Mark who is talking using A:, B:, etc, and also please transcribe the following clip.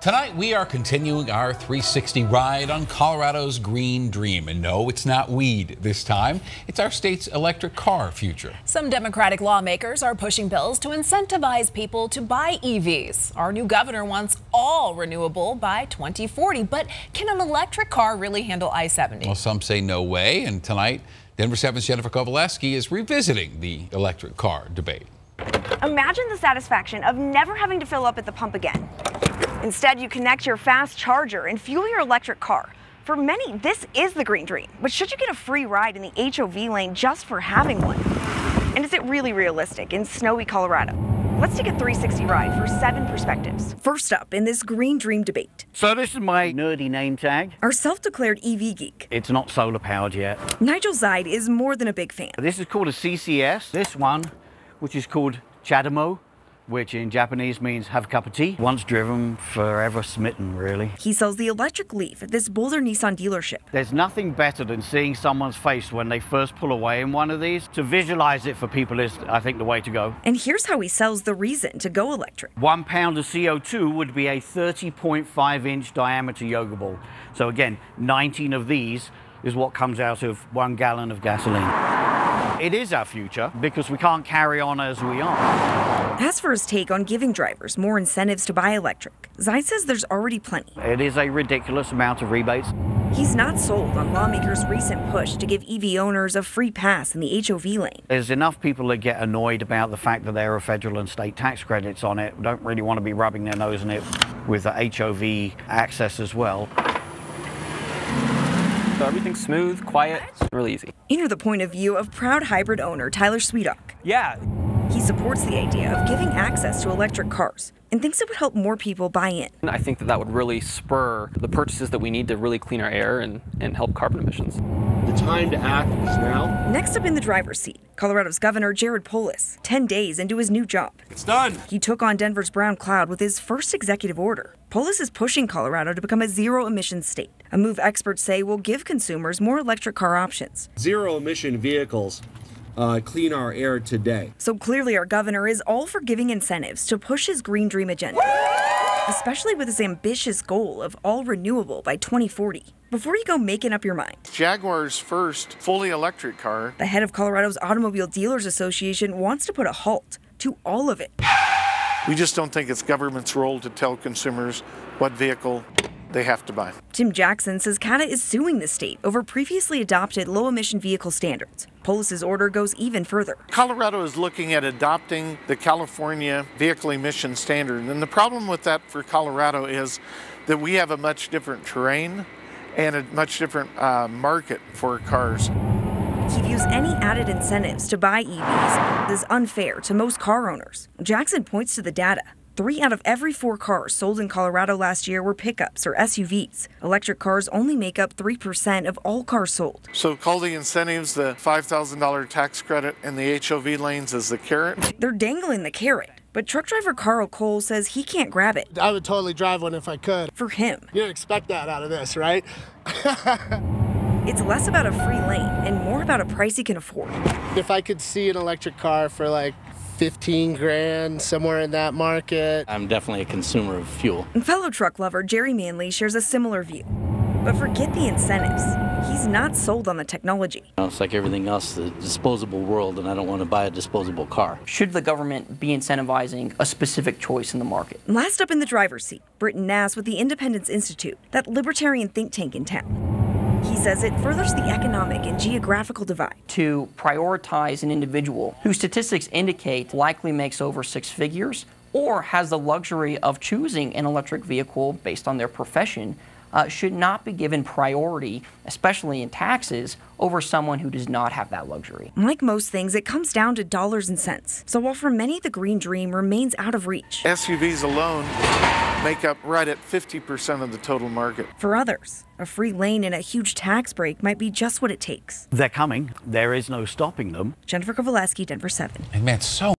A: Tonight, we are continuing our 360 ride on Colorado's Green Dream. And no, it's not weed this time. It's our state's electric car future.
B: Some Democratic lawmakers are pushing bills to incentivize people to buy EVs. Our new governor wants all renewable by 2040. But can an electric car really handle I-70?
A: Well, some say no way. And tonight, Denver 7's Jennifer Kovaleski is revisiting the electric car debate.
C: Imagine the satisfaction of never having to fill up at the pump again. Instead, you connect your fast charger and fuel your electric car. For many, this is the green dream. But should you get a free ride in the HOV lane just for having one? And is it really realistic in snowy Colorado? Let's take a 360 ride for 7 perspectives. First up in this green dream debate.
D: So this is my nerdy name tag.
C: Our self-declared EV geek.
D: It's not solar powered yet.
C: Nigel Zide is more than a big fan.
D: This is called a CCS. This one, which is called Chadamo, which in Japanese means have a cup of tea. Once driven, forever smitten, really.
C: He sells the electric Leaf at this Boulder Nissan dealership.
D: There's nothing better than seeing someone's face when they first pull away in one of these. To visualize it for people is, I think, the way to go.
C: And here's how he sells the reason to go electric.
D: 1 pound of CO2 would be a 30.5-inch diameter yoga ball. So again, 19 of these is what comes out of 1 gallon of gasoline. It is our future because we can't carry on as we are.
C: As for his take on giving drivers more incentives to buy electric, Zide says there's already plenty.
D: It is a ridiculous amount of rebates.
C: He's not sold on lawmakers' recent push to give EV owners a free pass in the HOV lane.
D: There's enough people that get annoyed about the fact that there are federal and state tax credits on it, don't really want to be rubbing their nose in it with the HOV access as well.
E: So everything's smooth, quiet, really easy.
C: Enter the point of view of proud hybrid owner Tyler Sweedock.
E: Yeah.
C: He supports the idea of giving access to electric cars and thinks it would help more people buy in.
E: I think that would really spur the purchases that we need to really clean our air and help carbon emissions.
F: The time to act is now.
C: Next up in the driver's seat, Colorado's Governor Jared Polis, 10 days into his new job.
F: It's done.
C: He took on Denver's brown cloud with his first executive order. Polis is pushing Colorado to become a zero-emission state, a move experts say will give consumers more electric car options.
F: Zero-emission vehicles clean our air today.
C: So clearly our governor is all for giving incentives to push his green dream agenda, especially with his ambitious goal of all renewable by 2040. Before you go making up your mind,
G: Jaguar's first fully electric car.
C: The head of Colorado's Automobile Dealers Association wants to put a halt to all of it.
G: We just don't think it's government's role to tell consumers what vehicle they have to buy.
C: Tim Jackson says CATA is suing the state over previously adopted low-emission vehicle standards. Polis's order goes even further.
G: Colorado is looking at adopting the California vehicle emission standard. And the problem with that for Colorado is that we have a much different terrain and a much different market for cars.
C: He views any added incentives to buy EVs as unfair to most car owners. Jackson points to the data. 3 out of every 4 cars sold in Colorado last year were pickups or SUVs. Electric cars only make up 3% of all cars sold.
G: So call the incentives the $5,000 tax credit and the HOV lanes as the carrot.
C: They're dangling the carrot. But truck driver Carl Cole says he can't grab it.
H: I would totally drive one if I could.
C: For him,
H: You didn't expect that out of this, right?
C: it's less about a free lane and more about a price he can afford.
H: If I could see an electric car for like 15 grand, somewhere in that market.
I: I'm definitely a consumer of fuel.
C: And fellow truck lover Jerry Manley shares a similar view. But forget the incentives. He's not sold on the technology.
I: It's like everything else, the disposable world, and I don't want to buy a disposable car.
J: Should the government be incentivizing a specific choice in the market?
C: Last up in the driver's seat, Britton Nass with the Independence Institute, that libertarian think tank in town. He says it furthers the economic and geographical divide.
J: To prioritize an individual whose statistics indicate likely makes over 6 figures or has the luxury of choosing an electric vehicle based on their profession should not be given priority, especially in taxes, over someone who does not have that luxury.
C: Like most things, it comes down to dollars and cents. So while for many the green dream remains out of reach,
G: SUVs alone make up right at 50% of the total market.
C: For others, a free lane and a huge tax break might be just what it takes.
D: They're coming. There is no stopping them.
C: Jennifer Kovaleski, Denver 7.
A: And man, so